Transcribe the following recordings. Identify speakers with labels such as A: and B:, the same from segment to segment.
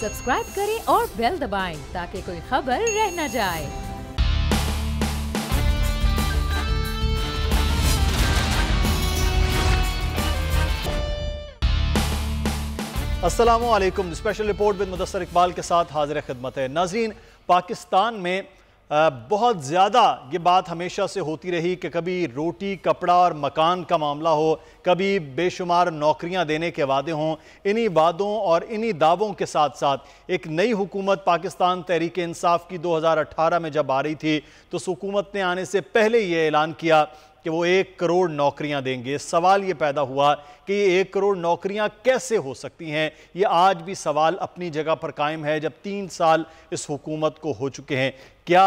A: Subscribe करें और bell दबाएं ताकि कोई खबर रह न जाए।
B: अस्सलामु अलैकुम। Special report with Mudassar Iqbal के साथ हाजिर खिदमत है। नाज़रीन, पाकिस्तान में बहुत ज़्यादा ये बात हमेशा से होती रही कि कभी रोटी कपड़ा और मकान का मामला हो, कभी बेशुमार नौकरियां देने के वादे हों। इन्हीं वादों और इन्हीं दावों के साथ साथ एक नई हुकूमत पाकिस्तान तहरीक इंसाफ की 2018 में जब आ रही थी तो उस हुकूमत ने आने से पहले ये ऐलान किया कि वो 1 करोड़ नौकरियां देंगे। सवाल ये पैदा हुआ कि ये 1 करोड़ नौकरियां कैसे हो सकती हैं। ये आज भी सवाल अपनी जगह पर कायम है जब 3 साल इस हुकूमत को हो चुके हैं। क्या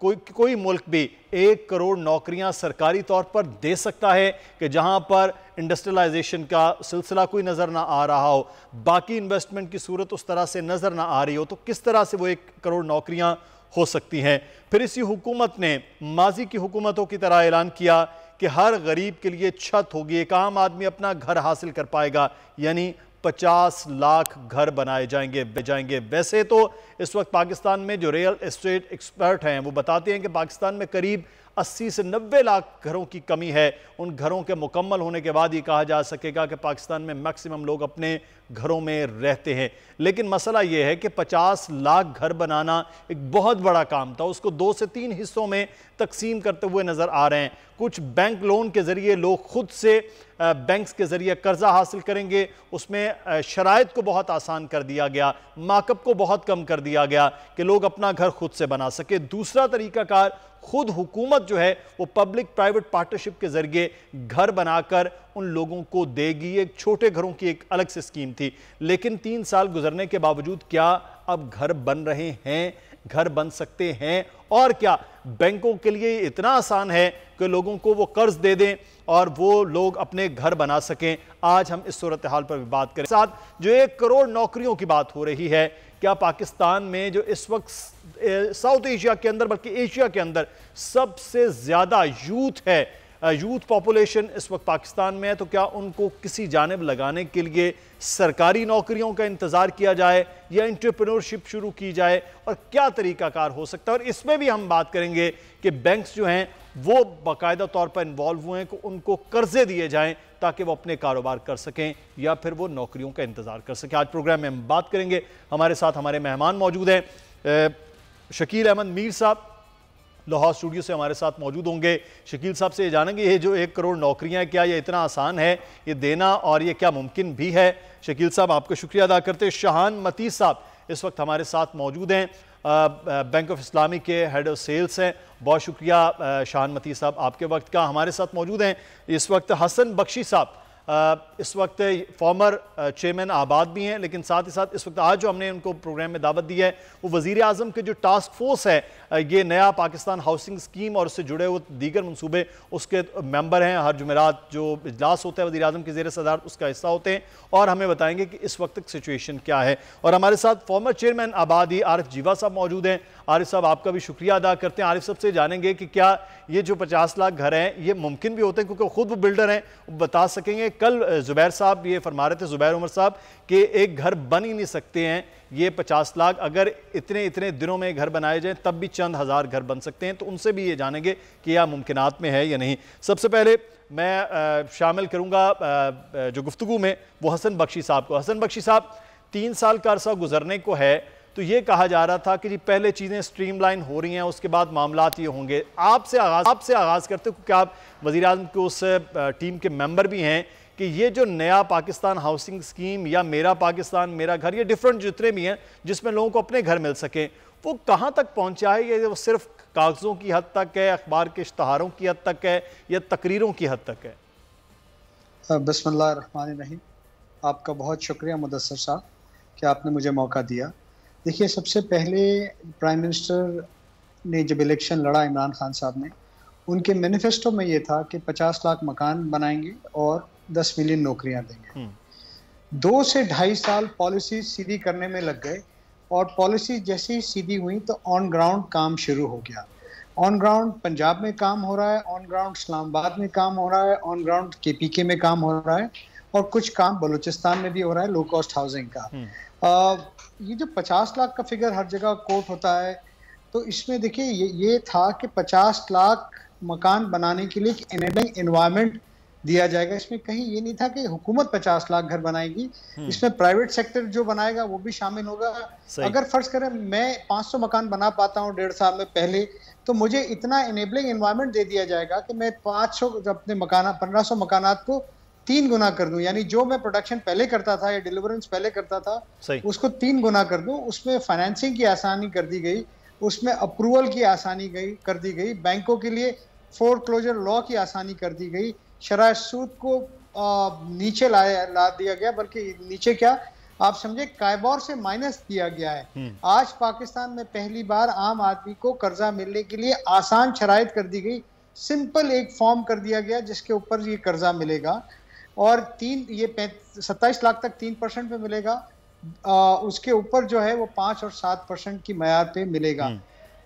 B: कोई मुल्क भी 1 करोड़ नौकरियां सरकारी तौर पर दे सकता है कि जहां पर इंडस्ट्रियलाइजेशन का सिलसिला कोई नज़र ना आ रहा हो, बाकी इन्वेस्टमेंट की सूरत उस तरह से नज़र ना आ रही हो, तो किस तरह से वो 1 करोड़ नौकरियां हो सकती हैं। फिर इसी हुकूमत ने माजी की हुकूमतों की तरह ऐलान किया कि हर गरीब के लिए छत होगी, एक आम आदमी अपना घर हासिल कर पाएगा, यानी 50 लाख घर बनाए जाएंगे। वैसे तो इस वक्त पाकिस्तान में जो रियल एस्टेट एक्सपर्ट हैं वो बताते हैं कि पाकिस्तान में करीब 80 से 90 लाख घरों की कमी है। उन घरों के मुकम्मल होने के बाद ये कहा जा सकेगा कि पाकिस्तान में मैक्सिमम लोग अपने घरों में रहते हैं। लेकिन मसला ये है कि 50 लाख घर बनाना एक बहुत बड़ा काम था। उसको 2 से 3 हिस्सों में तकसीम करते हुए नज़र आ रहे हैं। कुछ बैंक लोन के ज़रिए लोग खुद से बैंक्स के ज़रिए कर्जा हासिल करेंगे, उसमें शराइत को बहुत आसान कर दिया गया, मार्कअप को बहुत कम कर दिया गया कि लोग अपना घर खुद से बना सके। दूसरा तरीकाकार, खुद हुकूमत जो है वो पब्लिक प्राइवेट पार्टनरशिप के ज़रिए घर बनाकर उन लोगों को देगी। एक छोटे घरों की एक अलग से स्कीम थी, लेकिन 3 साल गुजरने के बावजूद क्या अब घर बन रहे हैं, घर बन सकते हैं? और क्या बैंकों के लिए इतना आसान है कि लोगों को वो कर्ज दे दें और वो लोग अपने घर बना सकें? आज हम इस सूरत हाल पर भी बात करें। साथ जो 1 करोड़ नौकरियों की बात हो रही है, क्या पाकिस्तान में जो इस वक्त साउथ एशिया के अंदर बल्कि एशिया के अंदर सबसे ज़्यादा यूथ है, यूथ पॉपुलेशन इस वक्त पाकिस्तान में है, तो क्या उनको किसी जानिब लगाने के लिए सरकारी नौकरियों का इंतज़ार किया जाए या एंटरप्रेन्योरशिप शुरू की जाए, और क्या तरीकाकार हो सकता है? और इसमें भी हम बात करेंगे कि बैंक्स जो हैं वो बाकायदा तौर पर इन्वॉल्व हुए हैं कि उनको कर्जे दिए जाएं ताकि वो अपने कारोबार कर सकें या फिर वो नौकरियों का इंतज़ार कर सकें। आज प्रोग्राम में हम बात करेंगे। हमारे साथ हमारे मेहमान मौजूद हैं। शकील अहमद मीर साहब लाहौर स्टूडियो से हमारे साथ मौजूद होंगे। शकील साहब से ये जानेंगे, ये जो 1 करोड़ नौकरियां, क्या ये इतना आसान है ये देना, और ये क्या मुमकिन भी है? शकील साहब, आपका शुक्रिया अदा करते हैं। शाहान मतीस साहब इस वक्त हमारे साथ मौजूद हैं, बैंक ऑफ इस्लामी के हेड ऑफ सेल्स हैं। बहुत शुक्रिया शाहान मतीस साहब आपके वक्त का। हमारे साथ मौजूद हैं इस वक्त हसन बख्शी साहब, इस वक्त फॉर्मर चेयरमैन आबाद भी हैं, लेकिन साथ ही साथ इस वक्त आज जो हमने उनको प्रोग्राम में दावत दी है वो वज़ीर आज़म के जो टास्क फोर्स है, ये नया पाकिस्तान हाउसिंग स्कीम और उससे जुड़े हुए दीगर मनसूबे, उसके मेंबर हैं। हर जुमेरात जो इजलास होता है वज़ीर आज़म की ज़ेर सदारत उसका हिस्सा होते हैं और हमें बताएंगे कि इस वक्त सिचुएशन क्या है। और हमारे साथ फॉर्मर चेयरमैन आबादी आरिफ जीवा साहब मौजूद हैं। आरिफ साहब, आपका भी शुक्रिया अदा करते हैं। आरिफ साहब से जानेंगे कि क्या ये जो 50 लाख घर हैं ये मुमकिन भी होते हैं, क्योंकि खुद वो बिल्डर हैं, वो बता सकेंगे। कल जुबैर साहब ये फरमा रहे थे, जुबैर उमर साहब, कि एक घर बन ही नहीं सकते हैं ये 50 लाख, अगर इतने इतने दिनों में घर बनाए जाएं तब भी चंद हज़ार घर बन सकते हैं। तो उनसे भी ये जानेंगे कि यह मुमकिनात में है या नहीं। सबसे पहले मैं शामिल करूँगा जो गुफ्तगू में वो हसन बख्शी साहब को। हसन बख्शी साहब, 3 साल का अरसा गुजरने को है तो ये कहा जा रहा था कि जी पहले चीज़ें स्ट्रीमलाइन हो रही हैं, उसके बाद मामलात ये होंगे। आपसे आगाज़ करते हो, क्योंकि आप वज़ीर आज़म के उस टीम के मेंबर भी हैं, कि ये जो नया पाकिस्तान हाउसिंग स्कीम या मेरा पाकिस्तान मेरा घर, ये डिफरेंट जितने भी हैं जिसमें लोगों को अपने घर मिल सके, वो कहाँ तक पहुँचा है? ये सिर्फ कागज़ों की हद तक है, अखबार के इश्तहारों की हद तक है, या तकरीरों की हद तक है?
C: बिस्मिल्लाहिर्रहमानिर्रहीम। आपका बहुत शुक्रिया मुदस्सर साहब कि आपने मुझे मौका दिया। देखिए, सबसे पहले प्राइम मिनिस्टर ने जब इलेक्शन लड़ा, इमरान खान साहब ने, उनके मैनिफेस्टो में ये था कि 50 लाख मकान बनाएंगे और 10 मिलियन नौकरियां देंगे। 2 से 2.5 साल पॉलिसी सीधी करने में लग गए, और पॉलिसी जैसे ही सीधी हुई तो ऑन ग्राउंड काम शुरू हो गया। ऑन ग्राउंड पंजाब में काम हो रहा है, ऑन ग्राउंड इस्लामाबाद में काम हो रहा है, ऑन ग्राउंड KPK में काम हो रहा है, और कुछ काम बलूचिस्तान में भी हो रहा है लो कॉस्ट हाउसिंग का। ये जो 50 लाख का फिगर हर जगह कोट होता है, तो इसमें देखिए ये था कि 50 लाख मकान बनाने के लिए एक एनेबलिंग एनवायरनमेंट दिया जाएगा। इसमें कहीं ये नहीं था कि हुकूमत 50 लाख घर बनाएगी, इसमें प्राइवेट सेक्टर जो बनाएगा वो भी शामिल होगा। अगर फर्ज करें मैं 500 मकान बना पाता हूँ 1.5 साल में पहले, तो मुझे इतना एनेबलिंग एनवायरनमेंट दे दिया जाएगा कि मैं 500 अपने मकान 1500 मकानात को 3 गुना कर दूं, यानी जो मैं प्रोडक्शन पहले करता था या डिलीवरेंस पहले करता था उसको 3 गुना कर दूं। उसमें फाइनेंसिंग की आसानी कर दी गई, उसमें अप्रूवल की आसानी कर दी गई, बैंकों के लिए फोरक्लोजर लॉ की आसानी कर दी गई, शराय सूद को नीचे ला दिया गया, बल्कि नीचे क्या आप समझे कायबोर से माइनस दिया गया है। आज पाकिस्तान में पहली बार आम आदमी को कर्जा मिलने के लिए आसान शराइत कर दी गई, सिंपल एक फॉर्म कर दिया गया जिसके ऊपर ये कर्जा मिलेगा और 27 लाख तक 3% पे मिलेगा। उसके ऊपर जो है वो 5 और 7% की मयार पे मिलेगा।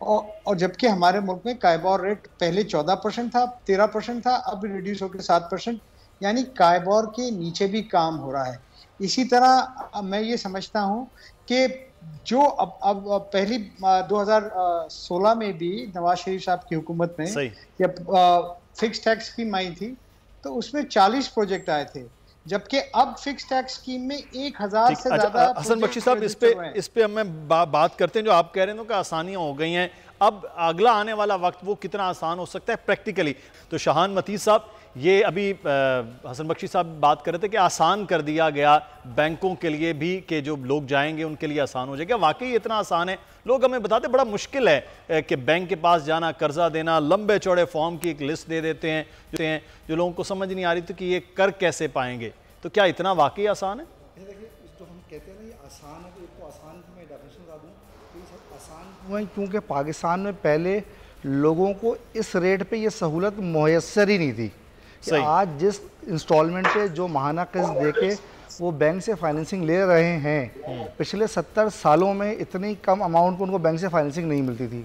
C: और जबकि हमारे मुल्क में कायबोर रेट पहले 14% था, 13% था, अब रिड्यूस होकर 7%, यानी कायबोर के नीचे भी काम हो रहा है। इसी तरह मैं ये समझता हूँ कि जो अब पहली 2016 में भी नवाज शरीफ साहब की हुकूमत में जब फिक्स टैक्स स्कीम आई थी तो उसमें 40 प्रोजेक्ट आए थे, जबकि अब फिक्स टैक्स स्कीम में 1000 से ज्यादा।
B: हसन बख्शी साहब इस पे हम बात करते हैं। जो आप कह रहे हैं कि आसानियां हो गई हैं, अब अगला आने वाला वक्त वो कितना आसान हो सकता है प्रैक्टिकली। तो शाहान मतीज साहब, ये अभी हसन बख्शी साहब बात कर रहे थे कि आसान कर दिया गया बैंकों के लिए भी कि जो लोग जाएंगे उनके लिए आसान हो जाएगा। वाकई इतना आसान है? लोग हमें बताते बड़ा मुश्किल है कि बैंक के पास जाना, कर्जा देना, लंबे चौड़े फॉर्म की एक लिस्ट दे देते हैं जो लोगों को समझ नहीं आ रही थी कि ये कर कैसे पाएंगे। तो क्या इतना वाकई आसान है?
D: देखिए, जो हम कहते हैं ना ये आसान है, तो इसको आसान की मैं डेफिनेशन बता दूँ तो ये सब आसान क्यों है, क्योंकि पाकिस्तान में पहले लोगों को इस रेट पे ये सहूलत मुयस्सर ही नहीं थी। आज जिस इंस्टॉलमेंट पे जो माहाना किस्त दे के वो बैंक से फाइनेंसिंग ले रहे हैं, पिछले 70 सालों में इतनी कम अमाउंट पर उनको बैंक से फाइनेंसिंग नहीं मिलती थी।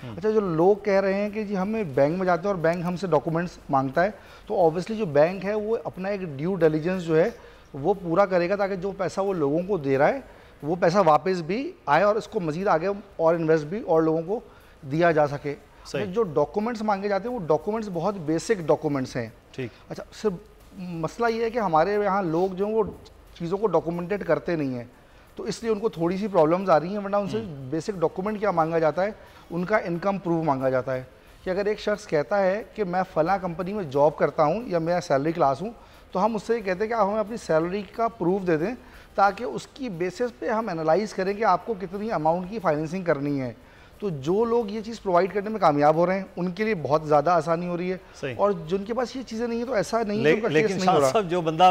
D: अच्छा, जो लोग कह रहे हैं कि जी हमें बैंक में जाते हैं और बैंक हमसे डॉक्यूमेंट्स मांगता है, तो ऑब्वियसली जो बैंक है वो अपना एक ड्यू डिलिजेंस जो है वो पूरा करेगा ताकि जो पैसा वो लोगों को दे रहा है वो पैसा वापस भी आए और इसको मज़ीद आगे और इन्वेस्ट भी और लोगों को दिया जा सके। जो डॉक्यूमेंट्स मांगे जाते हैं वो डॉक्यूमेंट्स बहुत बेसिक डॉक्यूमेंट्स हैं। ठीक। अच्छा, सिर्फ मसला ये है कि हमारे यहाँ लोग जो वो चीज़ों को डॉक्यूमेंटेड करते नहीं हैं, तो इसलिए उनको थोड़ी सी प्रॉब्लम्स आ रही हैं। वरना उनसे बेसिक डॉक्यूमेंट क्या मांगा जाता है, उनका इनकम प्रूफ मांगा जाता है कि अगर एक शख्स कहता है कि मैं फ़लाँ कंपनी में जॉब करता हूँ या मेरा सैलरी क्लास हूँ, तो हम उससे ये कहते हैं कि आप हमें अपनी सैलरी का प्रूफ दे दें ताकि उसकी बेसिस पे हम एनालाइज़ करें कि आपको कितनी अमाउंट की फाइनेंसिंग करनी है। तो जो लोग ये चीज़ प्रोवाइड करने में कामयाब हो रहे हैं उनके लिए बहुत ज़्यादा आसानी हो रही है, और जिनके पास ये चीज़ें नहीं है तो ऐसा नहीं है।
B: लेकिन साहब जो बंदा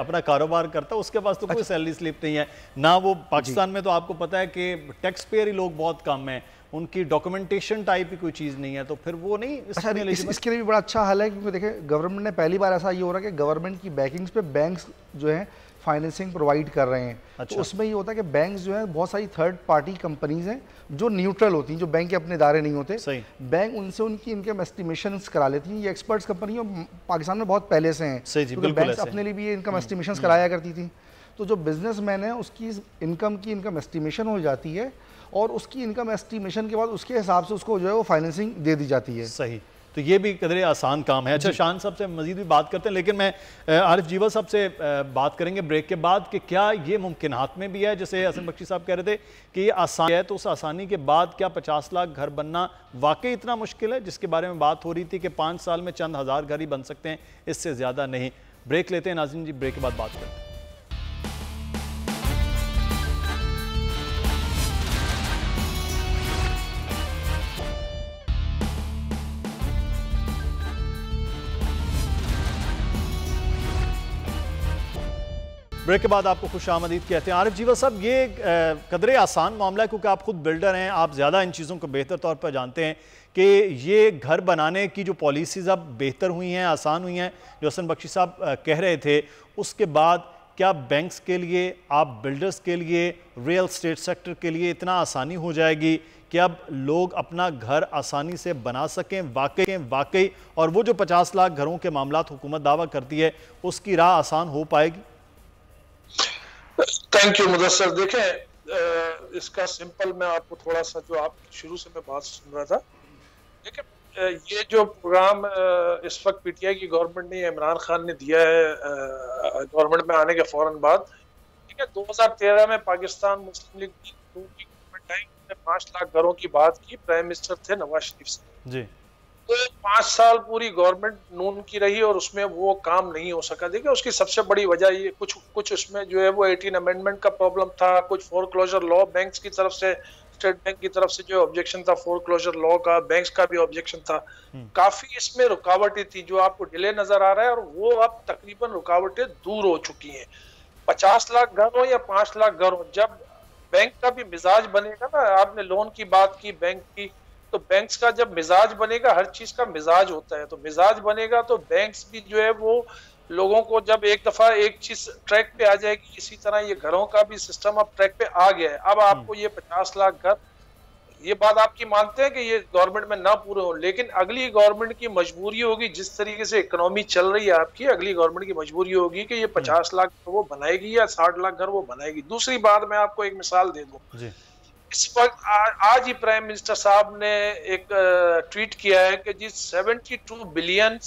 B: अपना कारोबार करता है उसके पास तो कोई सैलरी स्लिप नहीं है ना। वो पाकिस्तान में तो आपको पता है कि टैक्स पेयर ही लोग बहुत कम हैं, उनकी डॉक्यूमेंटेशन टाइप की कोई चीज़ नहीं है, तो फिर वो नहीं।
D: अच्छा, इसके लिए भी बड़ा अच्छा हल है, क्योंकि देखिए गवर्नमेंट ने पहली बार ऐसा ये हो रहा है कि गवर्नमेंट की बैकिंग्स पे बैंक्स जो हैं फाइनेंसिंग प्रोवाइड कर रहे हैं। अच्छा। तो उसमें ये होता है कि बैंक्स जो है बहुत सारी थर्ड पार्टी कंपनीज हैं जो न्यूट्रल होती हैं, जो बैंक के अपने इदारे नहीं होते। सही। बैंक उनसे उनकी इनकम एस्टिमेशंस करा लेती हैं। ये एक्सपर्ट्स कंपनी पाकिस्तान में बहुत पहले से हैं। सही जी, बिल्कुल। बैंक अपने लिए भी ये इनकम एस्टिमेशंस कराया करती थी। तो जो बिजनेसमैन है उसकी इनकम एस्टिमेशन हो जाती है और उसकी इनकम एस्टिमेशन के बाद उसके हिसाब से उसको जो है वो फाइनेंसिंग दे दी जाती है। सही।
B: तो ये भी कदरे आसान काम है। अच्छा, शान साहब से मजीद भी बात करते हैं, लेकिन मैं आरिफ जीवल साहब से बात करेंगे ब्रेक के बाद कि क्या ये मुमकिनात में भी है, जैसे हसन बख्शी साहब कह रहे थे कि ये आसान है, तो उस आसानी के बाद क्या 50 लाख घर बनना वाकई इतना मुश्किल है जिसके बारे में बात हो रही थी कि 5 साल में चंद हज़ार घर ही बन सकते हैं, इससे ज़्यादा नहीं। ब्रेक लेते हैं नाज़रीन जी, ब्रेक के बाद बात करते हैं। ब्रेक के बाद आपको खुश आमदीद कहते हैं। आरिफ जीवल साहब, ये कदरे आसान मामला है क्योंकि आप खुद बिल्डर हैं, आप ज़्यादा इन चीज़ों को बेहतर तौर पर जानते हैं कि ये घर बनाने की जो पॉलिसीज़ अब बेहतर हुई हैं, आसान हुई हैं, जो हसन बख्शी साहब कह रहे थे, उसके बाद क्या बैंक्स के लिए, आप बिल्डर्स के लिए, रियल स्टेट सेक्टर के लिए इतना आसानी हो जाएगी कि अब लोग अपना घर आसानी से बना सकें वाकई, और वो जो 50 लाख घरों के मामला हुकूमत दावा करती है उसकी राह आसान हो पाएगी?
E: Thank you Mudassar. देखें, इसका सिंपल मैं आपको थोड़ा सा, जो आप शुरू से मैं बात सुन रहा था, देखिए ये जो प्रोग्राम इस वक्त पीटीआई की गवर्नमेंट ने, इमरान खान ने दिया है गवर्नमेंट में आने के फौरन बाद, ठीक है, 2013 में पाकिस्तान मुस्लिम लीग की गवर्नमेंट आई, 5 लाख घरों की बात की, प्राइम मिनिस्टर थे नवाज शरीफ से जी। तो 5 साल पूरी गवर्नमेंट नून की रही और उसमें वो काम नहीं हो सका। देखिए उसकी सबसे बड़ी वजह ये कुछ उसमें जो है वो 18 अमेंडमेंट का प्रॉब्लम था, कुछ फोरक्लोजर लॉ, बैंक्स की तरफ से, स्टेट बैंक की तरफ से जो ऑब्जेक्शन था फोरक्लोजर लॉ का, बैंक्स का भी ऑब्जेक्शन था, काफी इसमें रुकावटें थी जो आपको डिले नजर आ रहा है, और वो अब तकरीबन रुकावटें दूर हो चुकी हैं। 50 लाख घर हो या 5 लाख घर हो, जब बैंक का भी मिजाज बनेगा ना, आपने लोन की बात की बैंक की, तो बैंक्स का जब मिजाज बनेगा, हर चीज का मिजाज होता है, तो मिजाज बनेगा तो बैंक्स भी जो है वो लोगों को, जब एक दफा एक चीज ट्रैक पे आ जाएगी, इसी तरह ये घरों का भी सिस्टम अब ट्रैक पे आ गया है। अब आपको ये 50 लाख घर, ये बात आपकी मानते हैं कि ये गवर्नमेंट में ना पूरे हो, लेकिन अगली गवर्नमेंट की मजबूरी होगी, जिस तरीके से इकोनॉमी चल रही है आपकी, अगली गवर्नमेंट की मजबूरी होगी कि ये 50 लाख घर वो बनाएगी या 60 लाख घर वो बनाएगी। दूसरी बात, मैं आपको एक मिसाल दे दूं, इस वक्त आज ही प्राइम मिनिस्टर साहब ने एक ट्वीट किया है कि जी 72 बिलियन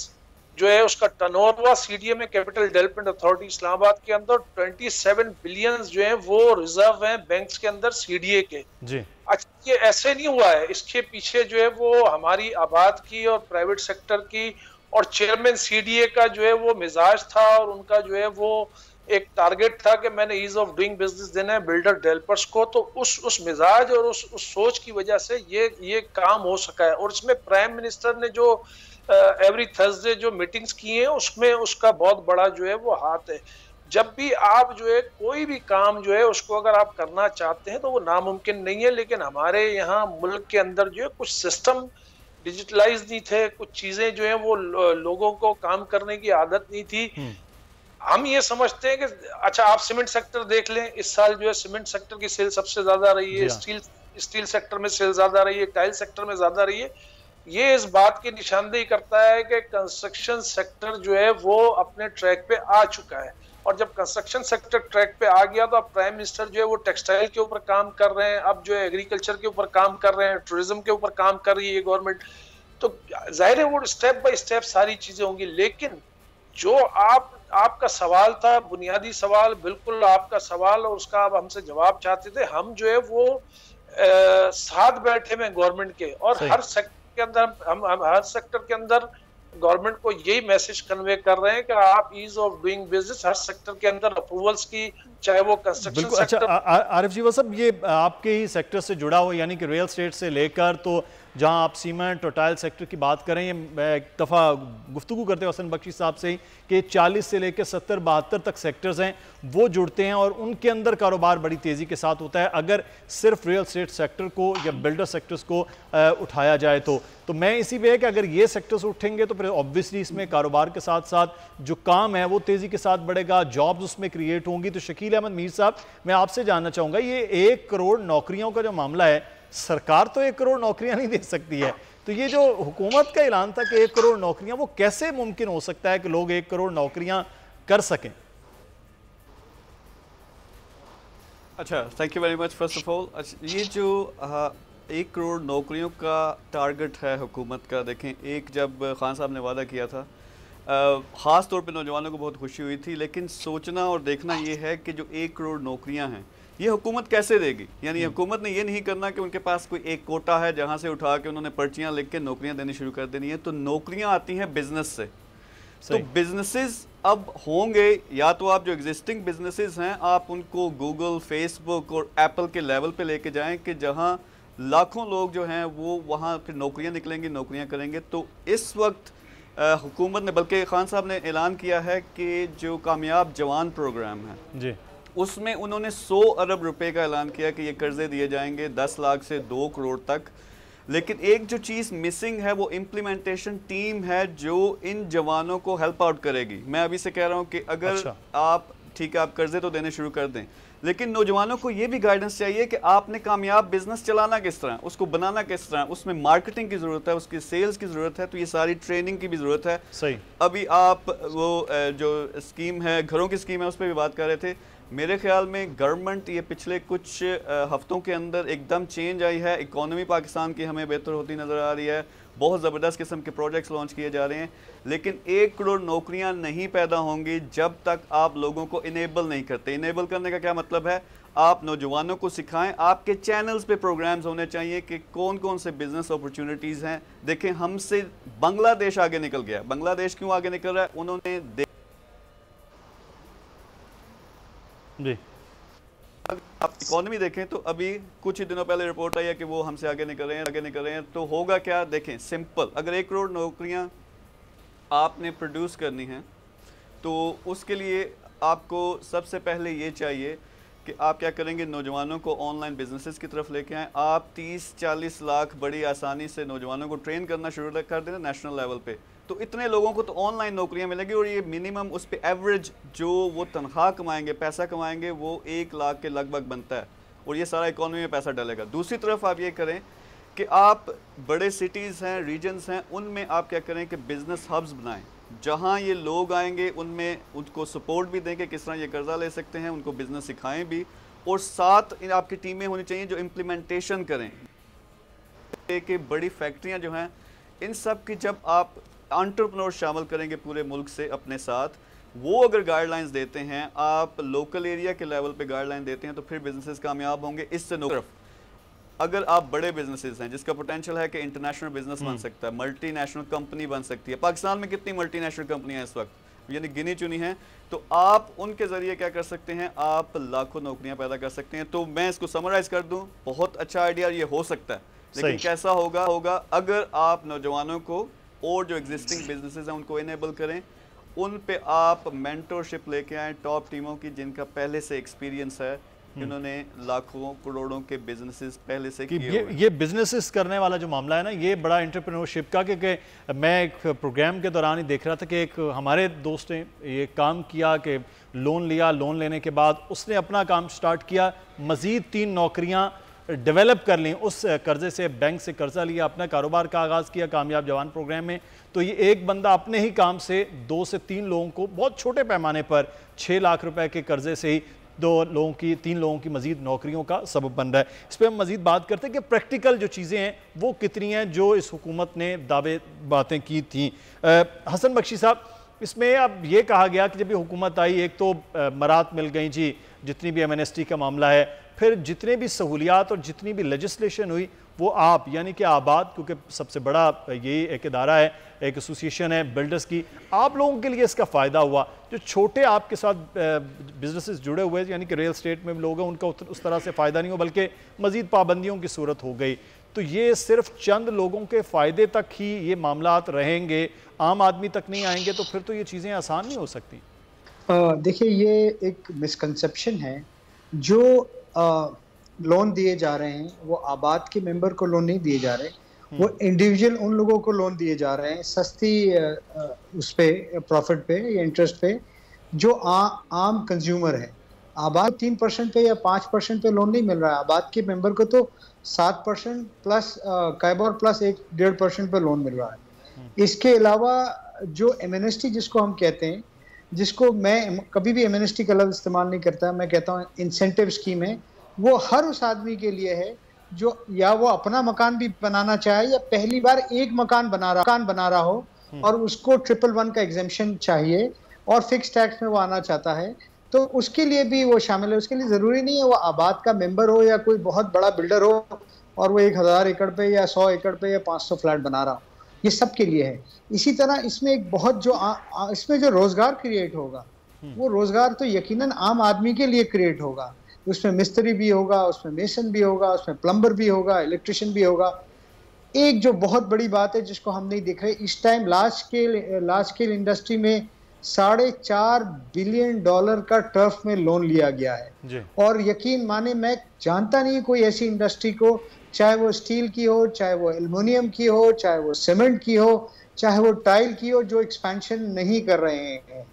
E: जो है उसका टर्नओवर हुआ सीडीए में, कैपिटल डेवलपमेंट अथॉरिटी इस्लामाबाद के अंदर, 27 बिलियन जो है वो रिजर्व हैं बैंक्स के अंदर सीडीए के जी। अच्छा, ये ऐसे नहीं हुआ है, इसके पीछे जो है वो हमारी आबाद की और प्राइवेट सेक्टर की और चेयरमैन सीडीए का जो है वो मिजाज था, और उनका जो है वो एक टारगेट था कि मैंने ईज ऑफ डूइंग बिजनेस देना है बिल्डर डेवलपर्स को। तो उस मिजाज और उस सोच की वजह से ये काम हो सका है। और इसमें प्राइम मिनिस्टर ने जो एवरी थर्सडे जो मीटिंग्स की हैं, उसमें उसका बहुत बड़ा जो है वो हाथ है। जब भी आप जो है कोई भी काम जो है उसको अगर आप करना चाहते हैं तो वो नामुमकिन नहीं है, लेकिन हमारे यहाँ मुल्क के अंदर जो है कुछ सिस्टम डिजिटलाइज नहीं थे, कुछ चीजें जो है वो लोगों को काम करने की आदत नहीं थी। हम ये समझते हैं कि अच्छा, आप सीमेंट सेक्टर देख लें, इस साल जो है सीमेंट सेक्टर की सेल सबसे ज्यादा रही है, स्टील सेक्टर में सेल ज्यादा रही है, टाइल सेक्टर में ज्यादा रही है। ये इस बात की निशानदेही करता है कि कंस्ट्रक्शन सेक्टर जो है वो अपने ट्रैक पे आ चुका है, और जब कंस्ट्रक्शन सेक्टर ट्रैक पे आ गया तो अब प्राइम मिनिस्टर जो है वो टेक्सटाइल के ऊपर काम कर रहे हैं, अब जो है एग्रीकल्चर के ऊपर काम कर रहे हैं, टूरिज्म के ऊपर काम कर रही है गवर्नमेंट। तो जाहिर है वो स्टेप बाय स्टेप सारी चीजें होंगी, लेकिन जो आपका सवाल था, बुनियादी सवाल, बिल्कुल आपका सवाल, और उसका आप हमसे जवाब चाहते थे, हम जो है वो साथ बैठे में गवर्नमेंट के, और हर सेक्टर के अंदर हम हर सेक्टर के अंदर गवर्नमेंट को यही मैसेज कन्वे कर रहे हैं कि आप ईज ऑफ डूइंग बिजनेस हर सेक्टर के अंदर अप्रूवल्स की, चाहे वो कंस्ट्रक्शन सेक्टर।
B: अच्छा आरिफ जी, वो सब ये आपके ही सेक्टर से जुड़ा हुआ, यानी कि रियल एस्टेट से लेकर, तो जहां आप सीमेंट और टाइल सेक्टर की बात करें, ये मैं एक दफ़ा गुफ्तगू करते हसन बख्शी साहब से ही कि 40 से लेकर 70-72 तक सेक्टर्स हैं वो जुड़ते हैं, और उनके अंदर कारोबार बड़ी तेज़ी के साथ होता है अगर सिर्फ रियल एस्टेट सेक्टर को या बिल्डर सेक्टर्स को उठाया जाए तो मैं इसी पे है कि अगर ये सेक्टर्स उठेंगे तो फिर ऑब्वियसली इसमें कारोबार के साथ साथ जो काम है वो तेज़ी के साथ बढ़ेगा, जॉब्स उसमें क्रिएट होंगी। तो शकील अहमद मीर साहब, मैं आपसे जानना चाहूँगा, ये 1 करोड़ नौकरियों का जो मामला है, सरकार तो 1 करोड़ नौकरियां नहीं दे सकती है, तो ये जो हुकूमत का ऐलान था कि 1 करोड़ नौकरियां, वो कैसे मुमकिन हो सकता है कि लोग 1 करोड़ नौकरियां कर सकें?
F: अच्छा, thank you very much first of all. ये जो 1 करोड़ नौकरियों का टारगेट है हुकूमत का, देखें, एक जब खान साहब ने वादा किया था, ख़ास तौर पे नौजवानों को बहुत खुशी हुई थी, लेकिन सोचना और देखना ये है कि जो 1 करोड़ नौकरियां हैं ये हुकूमत कैसे देगी। यानी हुकूमत ने ये नहीं करना कि उनके पास कोई एक कोटा है जहाँ से उठा के उन्होंने पर्चियाँ लिख के नौकरियाँ देनी शुरू कर देनी है। तो नौकरियाँ आती हैं बिजनेस से, तो बिजनेसेस अब होंगे, या तो आप जो एग्जिस्टिंग बिजनेसेस हैं आप उनको गूगल, फेसबुक और एप्पल के लेवल पे लेके जाएं कि जहाँ लाखों लोग जो हैं वो वहाँ फिर नौकरियाँ निकलेंगी, नौकरियाँ करेंगे। तो इस वक्त हुकूमत ने, बल्कि खान साहब ने ऐलान किया है कि जो कामयाब जवान प्रोग्राम है जी, उसमें उन्होंने 100 अरब रुपए का ऐलान किया कि ये कर्जे दिए जाएंगे 10 लाख से 2 करोड़ तक। लेकिन एक जो चीज़ मिसिंग है वो इम्प्लीमेंटेशन टीम है जो इन जवानों को हेल्प आउट करेगी। मैं अभी से कह रहा हूँ कि अगर आप, ठीक है, आप कर्जे तो देने शुरू कर दें, लेकिन नौजवानों को ये भी गाइडेंस चाहिए कि आपने कामयाब बिजनेस चलाना किस तरह, उसको बनाना किस तरह, उसमें मार्केटिंग की ज़रूरत है, उसकी सेल्स की ज़रूरत है, तो ये सारी ट्रेनिंग की भी ज़रूरत है। सही, अभी आप वो जो स्कीम है, घरों की स्कीम है, उस पर भी बात कर रहे थे। मेरे ख्याल में गवर्नमेंट ये पिछले कुछ हफ्तों के अंदर एकदम चेंज आई है, इकोनॉमी पाकिस्तान की हमें बेहतर होती नज़र आ रही है, बहुत ज़बरदस्त किस्म के प्रोजेक्ट्स लॉन्च किए जा रहे हैं, लेकिन 1 करोड़ नौकरियां नहीं पैदा होंगी जब तक आप लोगों को इनेबल नहीं करते। इनेबल करने का क्या मतलब है? आप नौजवानों को सिखाएं, आपके चैनल्स पे प्रोग्राम्स होने चाहिए कि कौन कौन से बिजनेस अपॉर्चुनिटीज़ हैं। देखें, हमसे बांग्लादेश आगे निकल गया। बांग्लादेश क्यों आगे निकल रहा है? उन्होंने
B: जी,
F: आप इकोनॉमी देखें तो अभी कुछ ही दिनों पहले रिपोर्ट आई है कि वो हमसे आगे निकल रहे हैं, तो होगा क्या? देखें, सिंपल, अगर 1 करोड़ नौकरियां आपने प्रोड्यूस करनी हैं तो उसके लिए आपको सबसे पहले ये चाहिए कि आप क्या करेंगे, नौजवानों को ऑनलाइन बिजनेसेस की तरफ लेके आएँ। आप 30-40 लाख बड़ी आसानी से नौजवानों को ट्रेन करना शुरू कर देना नेशनल लेवल पे, तो इतने लोगों को तो ऑनलाइन नौकरियां मिलेंगी और ये मिनिमम उस पे एवरेज जो वो तनख्वाह कमाएंगे, पैसा कमाएंगे, वो 1 लाख के लगभग बनता है और ये सारा इकोनॉमी में पैसा डलेगा। दूसरी तरफ आप ये करें कि आप बड़े सिटीज़ हैं, रीजन्स हैं, उनमें आप क्या करें कि बिज़नेस हब्स बनाएं, जहाँ ये लोग आएंगे उनमें उनको सपोर्ट भी दें कि किस तरह ये कर्जा ले सकते हैं, उनको बिज़नेस सिखाएं भी, और साथ आपकी टीमें होनी चाहिए जो इम्प्लीमेंटेशन करें कि बड़ी फैक्ट्रियाँ जो हैं इन सब की जब आप एंटरप्रेन्योर शामिल करेंगे पूरे मुल्क से अपने साथ, वो अगर गाइडलाइंस देते हैं, आप लोकल एरिया के लेवल पे गाइडलाइन देते हैं, तो फिर बिजनेसेस कामयाब होंगे। इससे तरफ अगर आप बड़े बिजनेसेस हैं जिसका पोटेंशियल है कि इंटरनेशनल बिजनेस बन सकता है, मल्टीनेशनल कंपनी बन सकती है, पाकिस्तान में कितनी मल्टीनेशनल कंपनियां इस वक्त यानी गिनी चुनी हैं, तो आप उनके ज़रिए क्या कर सकते हैं, आप लाखों नौकरियां पैदा कर सकते हैं। तो मैं इसको समराइज़ कर दूं, बहुत अच्छा आइडिया ये हो सकता है, लेकिन कैसा होगा अगर आप नौजवानों को और जो एग्जिस्टिंग बिजनेसेस हैं उनको इनेबल करें, उन पे आप मेंटरशिप लेके आएँ टॉप टीमों की जिनका पहले से एक्सपीरियंस है, इन्होंने लाखों करोड़ों के बिजनेसेस पहले से किए।
B: ये बिजनेसेस करने वाला जो मामला है ना, ये बड़ा एंटरप्रेन्योरशिप का, क्योंकि मैं एक प्रोग्राम के दौरान ही देख रहा था कि एक हमारे दोस्त ने ये काम किया कि लोन लिया, लोन लेने के बाद उसने अपना काम स्टार्ट किया, मज़ीद 3 नौकरियाँ डेवलप कर ली, उस कर्जे से, बैंक से कर्जा लिया, अपना कारोबार का आगाज़ किया कामयाब जवान प्रोग्राम में। तो ये एक बंदा अपने ही काम से 2 से 3 लोगों को बहुत छोटे पैमाने पर 6 लाख रुपए के कर्जे से ही 3 लोगों की मजीद नौकरियों का सबब बन रहा है। इस पर हम मजीद बात करते हैं कि प्रैक्टिकल जो चीज़ें हैं वो कितनी हैं जो इस हुकूमत ने दावे बातें की थी। हसन बख्शी साहब, इसमें अब ये कहा गया कि जब ये हुकूमत आई, एक तो मरात मिल गई जी, जितनी भी एमएनएसटी का मामला है, फिर जितने भी सहूलियात और जितनी भी लेजिस्लेशन हुई वो आप यानी कि आबाद, क्योंकि सबसे बड़ा यही एक इदारा है, एक एसोसिएशन है बिल्डर्स की, आप लोगों के लिए इसका फ़ायदा हुआ। जो छोटे आपके साथ बिजनेसेस जुड़े हुए यानी कि रियल एस्टेट में लोग हैं, उनका उस तरह से फ़ायदा नहीं हो, बल्कि मज़ीद पाबंदियों की सूरत हो गई। तो ये सिर्फ चंद लोगों के फ़ायदे तक ही ये मामलात रहेंगे, आम आदमी तक नहीं आएंगे, तो फिर तो ये चीज़ें आसान नहीं हो सकती।
C: देखिए, ये एक मिसकंसेप्शन है। जो लोन दिए जा रहे हैं वो आबाद के मेंबर को लोन नहीं दिए जा रहे, वो इंडिविजुअल उन लोगों को लोन दिए जा रहे हैं सस्ती उस पे प्रॉफिट पे या इंटरेस्ट पे, जो आम कंज्यूमर है। आबाद 3% पे या 5% पे लोन नहीं मिल रहा है, आबाद के मेंबर को तो 7% प्लस कैबोर प्लस 1.5% पे लोन मिल रहा है। इसके अलावा जो एमएनएसटी जिसको हम कहते हैं, जिसको मैं कभी भी एमएनएसटी का लफ्ज़ इस्तेमाल नहीं करता, मैं कहता हूँ इंसेंटिव स्कीम है, वो हर उस आदमी के लिए है जो या वो अपना मकान भी बनाना चाहे या पहली बार एक मकान बना रहा हो और उसको 111 का एग्जेम्पशन चाहिए और फिक्स टैक्स में वो आना चाहता है, तो उसके लिए भी वो शामिल है। उसके लिए ज़रूरी नहीं है वो आबाद का मेंबर हो या कोई बहुत बड़ा बिल्डर हो और वो 1000 एकड़ पे या 100 एकड़ पे या 500 फ्लैट बना रहा हो, ये सब के लिए है। इसी तरह इसमें एक बहुत जो इसमें जो रोज़गार क्रिएट होगा, वो रोज़गार तो यकीनन आम आदमी के लिए क्रिएट होगा। उसमें मिस्त्री भी होगा, उसमें मेसन भी होगा, उसमें प्लम्बर भी होगा, इलेक्ट्रिशियन भी होगा। एक जो बहुत बड़ी बात है जिसको हम नहीं देख रहे, इस टाइम लार्ज स्केल इंडस्ट्री में $4.5 बिलियन का टर्फ में लोन लिया गया है। और यकीन माने, मैं जानता नहीं कोई ऐसी इंडस्ट्री को, चाहे वो स्टील की हो, चाहे वो एल्युमिनियम की हो, चाहे वो सीमेंट की हो, चाहे वो टाइल की हो, जो एक्सपेंशन नहीं कर रहे हैं।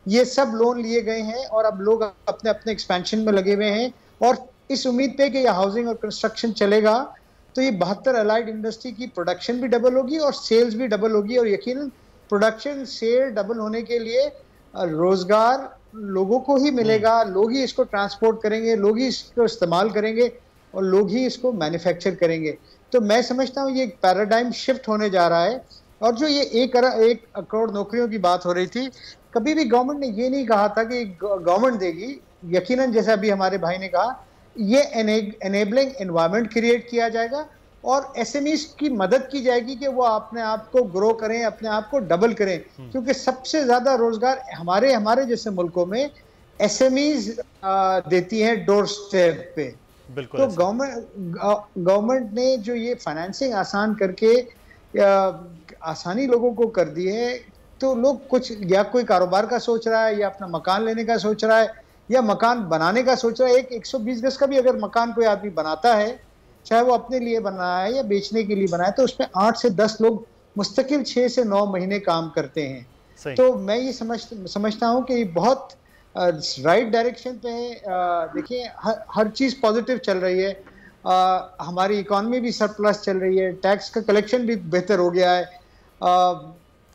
C: ये सब लोन लिए गए हैं और अब लोग अपने अपने एक्सपेंशन में लगे हुए हैं और इस उम्मीद पे कि यह हाउसिंग और कंस्ट्रक्शन चलेगा तो ये 72 अलाइड इंडस्ट्री की प्रोडक्शन भी डबल होगी और सेल्स भी डबल होगी। और यकीनन प्रोडक्शन सेल डबल होने के लिए रोजगार लोगों को ही मिलेगा, लोग ही इसको ट्रांसपोर्ट करेंगे, लोग ही इसको इस्तेमाल करेंगे और लोग ही इसको मैन्युफैक्चर करेंगे। तो मैं समझता हूँ ये एक पैराडाइम शिफ्ट होने जा रहा है। और जो ये 1 करोड़ नौकरियों की बात हो रही थी, कभी भी गवर्नमेंट ने ये नहीं कहा था कि गवर्नमेंट देगी। यकीनन जैसा अभी हमारे भाई ने कहा, ये एनेबलिंग एनवायरनमेंट क्रिएट किया जाएगा और एसएमईज की मदद की जाएगी कि वो अपने आप को ग्रो करें, अपने आप को डबल करें, क्योंकि सबसे ज्यादा रोजगार हमारे जैसे मुल्कों में एसएमईज देती हैं डोर स्टेप पे। तो गवर्नमेंट ने जो ये फाइनेंसिंग आसान करके आसानी लोगों को कर दी है, तो लोग कुछ या कोई कारोबार का सोच रहा है, या अपना मकान लेने का सोच रहा है, या मकान बनाने का सोच रहा है। एक 120 गज का भी अगर मकान कोई आदमी बनाता है, चाहे वो अपने लिए बना है या बेचने के लिए बना है, तो उसमें 8 से 10 लोग मुस्तकिल 6 से 9 महीने काम करते हैं। तो मैं ये समझता हूँ कि ये बहुत राइट डायरेक्शन पे है। देखिए हर चीज़ पॉजिटिव चल रही है, हमारी इकॉनमी भी सरप्लस चल रही है, टैक्स का कलेक्शन भी बेहतर हो गया है,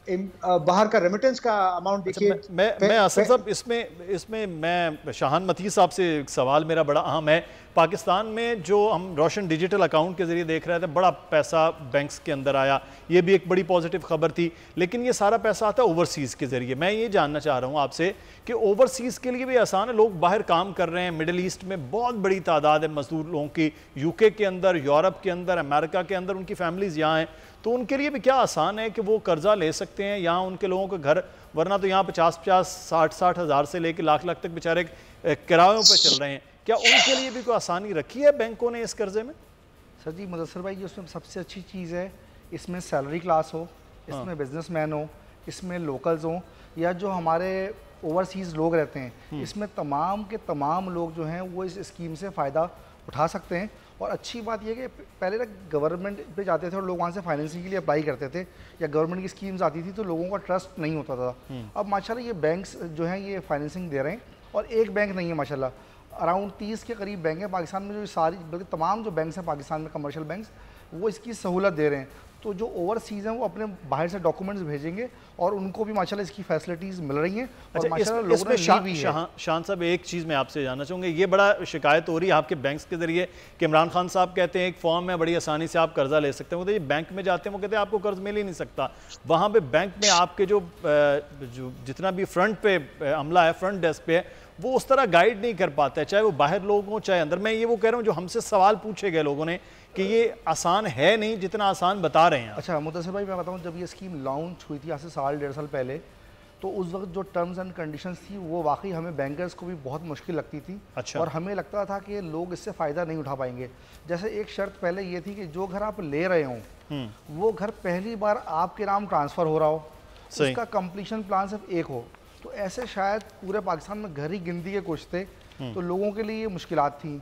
C: बाहर का रेमिटेंस का अमाउंट देखिए।
B: मैं आसिफ साहब इसमें मैं शाहान मतीस साहब से एक सवाल मेरा बड़ा अहम है। पाकिस्तान में जो हम रोशन डिजिटल अकाउंट के ज़रिए देख रहे थे, बड़ा पैसा बैंक्स के अंदर आया, ये भी एक बड़ी पॉजिटिव खबर थी। लेकिन ये सारा पैसा आता है ओवरसीज़ के ज़रिए। मैं ये जानना चाह रहा हूँ आपसे कि ओवरसीज़ के लिए भी आसान है, लोग बाहर काम कर रहे हैं, मिडिल ईस्ट में बहुत बड़ी तादाद है मजदूर लोगों की, यूके के अंदर, यूरोप के अंदर, अमेरिका के अंदर, उनकी फैमिलीज़ यहाँ हैं, तो उनके लिए भी क्या आसान है कि वो कर्जा ले सकते हैं यहाँ उनके लोगों के घर, वरना तो यहाँ 50-50, 60-60 हज़ार से लेकर लाख तक बेचारे किरायों पे चल रहे हैं। क्या उनके लिए भी कोई आसानी रखी है बैंकों ने इस कर्जे में?
D: सर जी, मुदस्सर भाई, इसमें सबसे अच्छी चीज़ है, इसमें सैलरी क्लास हो, इसमें बिजनेसमैन हो, इसमें लोकल्स हो, या जो हमारे ओवरसीज़ लोग रहते हैं, इसमें तमाम के तमाम लोग जो हैं वो इस स्कीम से फ़ायदा उठा सकते हैं। और अच्छी बात यह कि पहले तक गवर्नमेंट पे जाते थे और लोग वहाँ से फाइनेंसिंग के लिए अप्लाई करते थे, या गवर्नमेंट की स्कीम्स आती थी तो लोगों का ट्रस्ट नहीं होता था। अब माशाल्लाह ये बैंक्स जो हैं ये फाइनेंसिंग दे रहे हैं, और एक बैंक नहीं है माशाल्लाह, अराउंड 30 के करीब बैंक है पाकिस्तान में, जो सारी बल्कि तमाम जो बैंक्स हैं पाकिस्तान में, कमर्शियल बैंक्स, वो इसकी सहूलत दे रहे हैं। तो जो ओवरसीज़ हैं वो अपने बाहर से डॉक्यूमेंट्स भेजेंगे और उनको भी माशाल्लाह इसकी फैसिलिटीज़ मिल रही हैं। और माशाल्लाह लोगों ने ली भी है।
B: शान साहब, एक चीज़ मैं आपसे जानना चाहूँगा, ये बड़ा शिकायत हो रही है आपके बैंक्स के ज़रिए कि इमरान खान साहब कहते हैं एक फॉर्म में बड़ी आसानी से आप कर्जा ले सकते हैं, वो बैंक में जाते हैं वो कहते हैं आपको कर्ज मिल ही नहीं सकता। वहाँ पर बैंक में आपके जो जितना भी फ्रंट पे अमला है, फ्रंट डेस्क पे है, वो उस तरह गाइड नहीं कर पाता है, चाहे वो बाहर लोग हों चाहे अंदर। मैं ये वो कह रहा हूँ जो हमसे सवाल पूछे गए लोगों ने कि ये आसान है नहीं जितना आसान बता रहे हैं।
D: अच्छा मुदस्सिर भाई, मैं बताऊँ, जब ये स्कीम लॉन्च हुई थी आज से 1.5 साल पहले, तो उस वक्त जो टर्म्स एंड कंडीशंस थी वो वाकई हमें बैंकर्स को भी बहुत मुश्किल लगती थी।
B: अच्छा।
D: और हमें लगता था कि लोग इससे फ़ायदा नहीं उठा पाएंगे। जैसे एक शर्त पहले ये थी कि जो घर आप ले रहे हों वो घर पहली बार आपके नाम ट्रांसफ़र हो रहा हो, उसका कंप्लीशन प्लान सिर्फ एक हो। तो ऐसे शायद पूरे पाकिस्तान में घर ही गिनती के कुछ थे, तो लोगों के लिए ये मुश्किलात थी।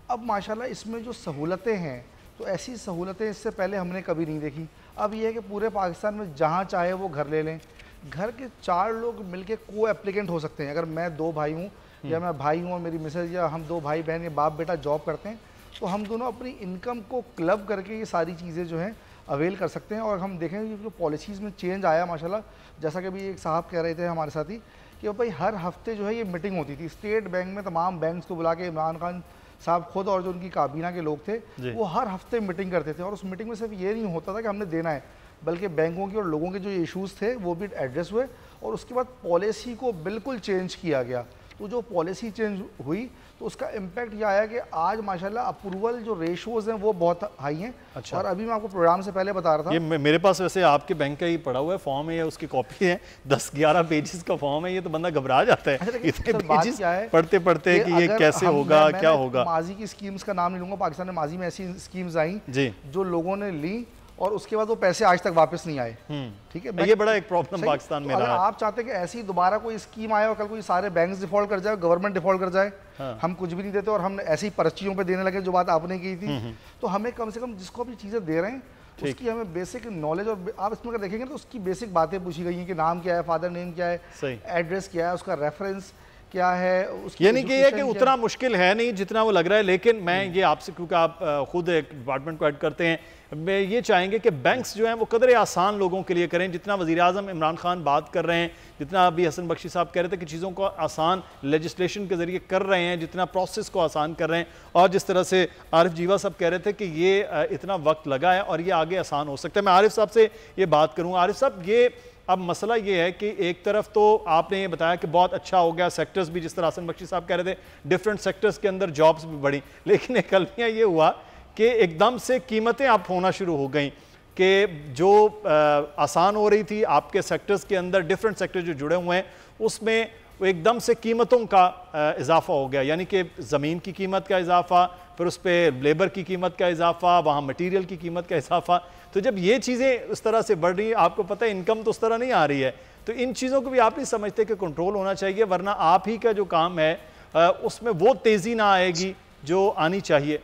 D: अब माशाल्लाह इसमें जो सहूलतें हैं, तो ऐसी सहूलतें इससे पहले हमने कभी नहीं देखी। अब ये है कि पूरे पाकिस्तान में जहाँ चाहे वो घर ले लें, घर के 4 लोग मिलके को एप्लीकेंट हो सकते हैं। अगर मैं 2 भाई हूँ, या मैं भाई हूँ और मेरी मिसेज, या हम 2 भाई बहन या बाप बेटा जॉब करते हैं, तो हम दोनों अपनी इनकम को क्लब करके ये सारी चीज़ें जो हैं अवेल कर सकते हैं। और हम देखेंगे जो पॉलिसीज़ में चेंज आया माशाल्लाह, जैसा कि अभी एक साहब कह रहे थे हमारे साथी कि भाई हर हफ्ते जो है ये मीटिंग होती थी स्टेट बैंक में, तमाम बैंक्स को बुला के इमरान खान साहब खुद और जो उनकी काबीना के लोग थे वो हर हफ्ते मीटिंग करते थे। और उस मीटिंग में सिर्फ ये नहीं होता था कि हमने देना है, बल्कि बैंकों के और लोगों के जो इश्यूज़ थे वो भी एड्रेस हुए, और उसके बाद पॉलिसी को बिल्कुल चेंज किया गया। तो जो पॉलिसी चेंज हुई तो उसका इम्पैक्ट यह आया कि आज माशाल्लाह अप्रूवल जो रेशोज़ हैं वो बहुत हाई हैं। अच्छा। और अभी मैं आपको प्रोग्राम से पहले बता रहा था,
B: ये मेरे पास वैसे आपके बैंक का ही पड़ा हुआ है फॉर्म है, या उसकी कॉपी है, 10-11 पेजेस का फॉर्म है। ये तो बंदा घबरा जाता है।
D: अच्छा,
B: इतने पेजेस पढ़ते पढ़ते कि ये कैसे होगा, क्या होगा।
D: माजी की स्कीम्स का नाम नहीं लूँगा, पाकिस्तान में माजी में ऐसी स्कीम्स आई जो लोगों ने ली और उसके बाद वो पैसे आज तक वापस नहीं आए। ठीक है,
B: ये बड़ा एक प्रॉब्लम पाकिस्तान में रहा है।
D: आप चाहते हैं कि ऐसी दोबारा कोई स्कीम आए और कल कोई सारे बैंक्स डिफॉल्ट कर जाए, गवर्नमेंट डिफॉल्ट कर जाए, हम कुछ भी नहीं देते और हम ऐसी पर्चियों पे देने लगे, जो बात आपने की थी। तो हमें कम से कम जिसको भी चीज़ें दे रहे हैं उसकी हमें बेसिक नॉलेज, और आप इसमें अगर देखेंगे तो उसकी बेसिक बातें पूछी गई हैं कि नाम क्या है, फादर नेम क्या है, एड्रेस क्या है, उसका रेफरेंस, क्या है,
B: यानी कि ये कि उतना मुश्किल है नहीं जितना वो लग रहा है। लेकिन मैं ये आपसे, क्योंकि आप खुद एक डिपार्टमेंट को हेड करते हैं, मैं ये चाहेंगे कि बैंक्स जो हैं वो कदर आसान लोगों के लिए करें। जितना वज़ीर-ए-आज़म इमरान खान बात कर रहे हैं, जितना अभी हसन बख्शी साहब कह रहे थे कि चीज़ों को आसान लेजिस्लेशन के ज़रिए कर रहे हैं, जितना प्रोसेस को आसान कर रहे हैं, और जिस तरह से आरिफ जीवा साहब कह रहे थे कि ये इतना वक्त लगा है और ये आगे आसान हो सकता है। मैं आरिफ साहब से ये बात करूँगा। आरिफ साहब, ये अब मसला ये है कि एक तरफ तो आपने ये बताया कि बहुत अच्छा हो गया, सेक्टर्स भी जिस तरह हसन बख्शी साहब कह रहे थे, डिफरेंट सेक्टर्स के अंदर जॉब्स भी बढ़ी, लेकिन एक अलमिया ये हुआ कि एकदम से कीमतें आप होना शुरू हो गई कि जो आसान हो रही थी आपके सेक्टर्स के अंदर, डिफरेंट सेक्टर जो जुड़े हुए हैं उसमें वो एकदम से कीमतों का इजाफा हो गया। यानी कि ज़मीन की कीमत का इजाफा, फिर उस पर लेबर की कीमत का इजाफा, वहाँ मटीरियल की कीमत का इजाफा। तो जब ये चीज़ें उस तरह से बढ़ रही हैं, आपको पता है इनकम तो उस तरह नहीं आ रही है, तो इन चीज़ों को भी आप नहीं समझते कि कंट्रोल होना चाहिए, वरना आप ही का जो काम है उसमें वो तेज़ी ना आएगी जो आनी चाहिए।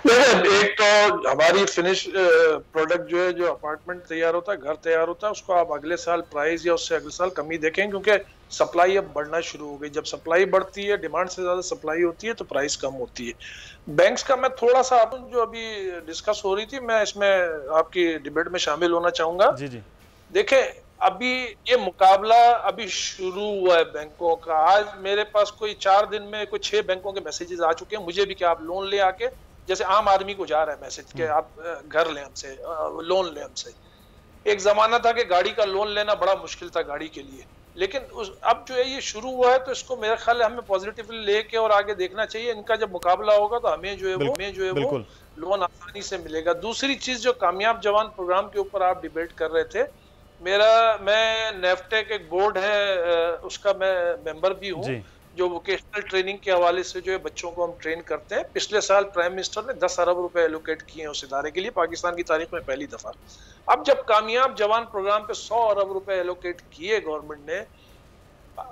E: एक तो हमारी फिनिश प्रोडक्ट जो है, जो अपार्टमेंट तैयार होता है, घर तैयार होता है, उसको आप अगले साल प्राइस या उससे अगले साल कमी देखें, क्योंकि सप्लाई अब बढ़ना शुरू हो गई। जब सप्लाई बढ़ती है, डिमांड से ज्यादा सप्लाई होती है, तो प्राइस कम होती है। बैंक्स का मैं थोड़ा सा जो अभी डिस्कस हो रही थी, मैं इसमें आपकी डिबेट में शामिल होना चाहूंगा।
B: जी जी,
E: देखें, अभी ये मुकाबला अभी शुरू हुआ है बैंकों का। आज मेरे पास कोई 4 दिन में कोई 6 बैंकों के मैसेजेस आ चुके हैं मुझे भी कि आप लोन ले आके, जैसे आम आदमी को जा रहा है मैसेज कि आप घर लें हमसे, लोन लें हमसे। एक जमाना था कि गाड़ी का लोन लेना बड़ा मुश्किल था गाड़ी के लिए, लेकिन अब जो है ये शुरू हुआ है, तो इसको मेरे ख्याल है हमें पॉजिटिवली लेके और आगे देखना चाहिए। इनका जब मुकाबला होगा तो हमें जो है वो लोन आसानी से मिलेगा। दूसरी चीज, जो कामयाब जवान प्रोग्राम के ऊपर आप डिबेट कर रहे थे, मैं नेफ्टेक एक बोर्ड है उसका मैं मेंबर भी हूँ, जो वोकेशनल ट्रेनिंग के हवाले से जो है बच्चों को हम ट्रेन करते हैं। पिछले साल प्राइम मिनिस्टर ने 10 अरब रुपए एलोकेट किए हैं उस इदारे के लिए, पाकिस्तान की तारीख में पहली दफा। अब जब कामयाब जवान प्रोग्राम पे 100 अरब रुपए एलोकेट किए गवर्नमेंट ने,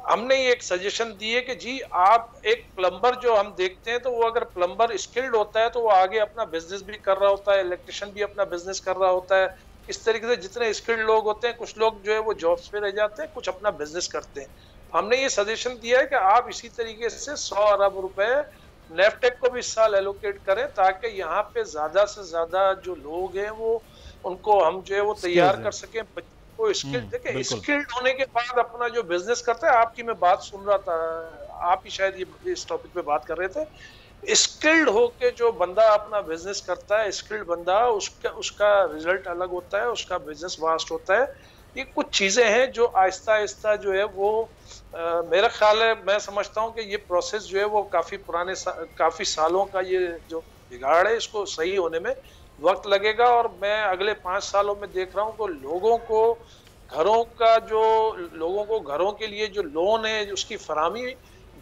E: हमने ये एक सजेशन दी है कि जी आप एक प्लम्बर जो हम देखते हैं, तो वो अगर प्लम्बर स्किल्ड होता है तो वो आगे अपना बिजनेस भी कर रहा होता है, इलेक्ट्रिशियन भी अपना बिजनेस कर रहा होता है। इस तरीके से जितने स्किल्ड लोग होते हैं, कुछ लोग जो है वो जॉब्स पे रह जाते हैं, कुछ अपना बिजनेस करते हैं। हमने ये सजेशन दिया है कि आप इसी तरीके से 100 अरब रुपए नेफ्टेक को भी इस साल एलोकेट करें, ताकि यहाँ पे ज्यादा से ज्यादा जो लोग हैं वो उनको हम जो है वो तैयार कर सकें। को स्किल्ड देखें, स्किल्ड होने के बाद अपना जो बिजनेस करता है, आपकी मैं बात सुन रहा था, आप ही शायद ये इस टॉपिक पे बात कर रहे थे, स्किल्ड होके जो बंदा अपना बिजनेस करता है, स्किल्ड बंदा, उसका रिजल्ट अलग होता है, उसका बिजनेस वास्ट होता है। ये कुछ चीजें हैं जो आहिस्ता आहिस्ता जो है वो मेरा ख्याल है, मैं समझता हूँ कि ये प्रोसेस जो है वो काफी सालों का ये जो बिगाड़ है, इसको सही होने में वक्त लगेगा। और मैं अगले 5 सालों में देख रहा हूँ कि लोगों को घरों के लिए जो लोन है उसकी फराहमी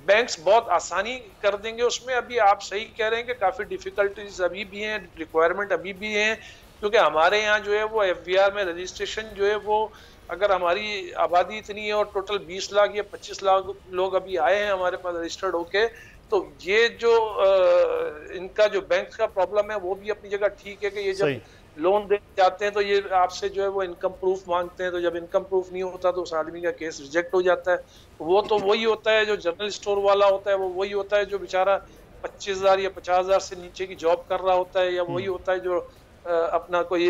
E: बैंक्स बहुत आसानी कर देंगे उसमें। अभी आप सही कह रहे हैं कि काफी डिफिकल्टीज अभी भी हैं, रिक्वायरमेंट अभी भी हैं, क्योंकि हमारे यहाँ जो है वो FBR में रजिस्ट्रेशन जो है वो, अगर हमारी आबादी इतनी है और टोटल 20 लाख या 25 लाख लोग अभी आए हैं हमारे पास रजिस्टर्ड होके, तो ये जो इनका जो बैंक का प्रॉब्लम है वो भी अपनी जगह ठीक है कि ये जब लोन दे जाते हैं तो ये आपसे जो है वो इनकम प्रूफ मांगते हैं, तो जब इनकम प्रूफ नहीं होता तो उस आदमी का केस रिजेक्ट हो जाता है। वो तो वही होता है जो जनरल स्टोर वाला होता है, वो वही होता है जो बेचारा 25,000 या 50,000 से नीचे की जॉब कर रहा होता है, या वही होता है जो अपना कोई,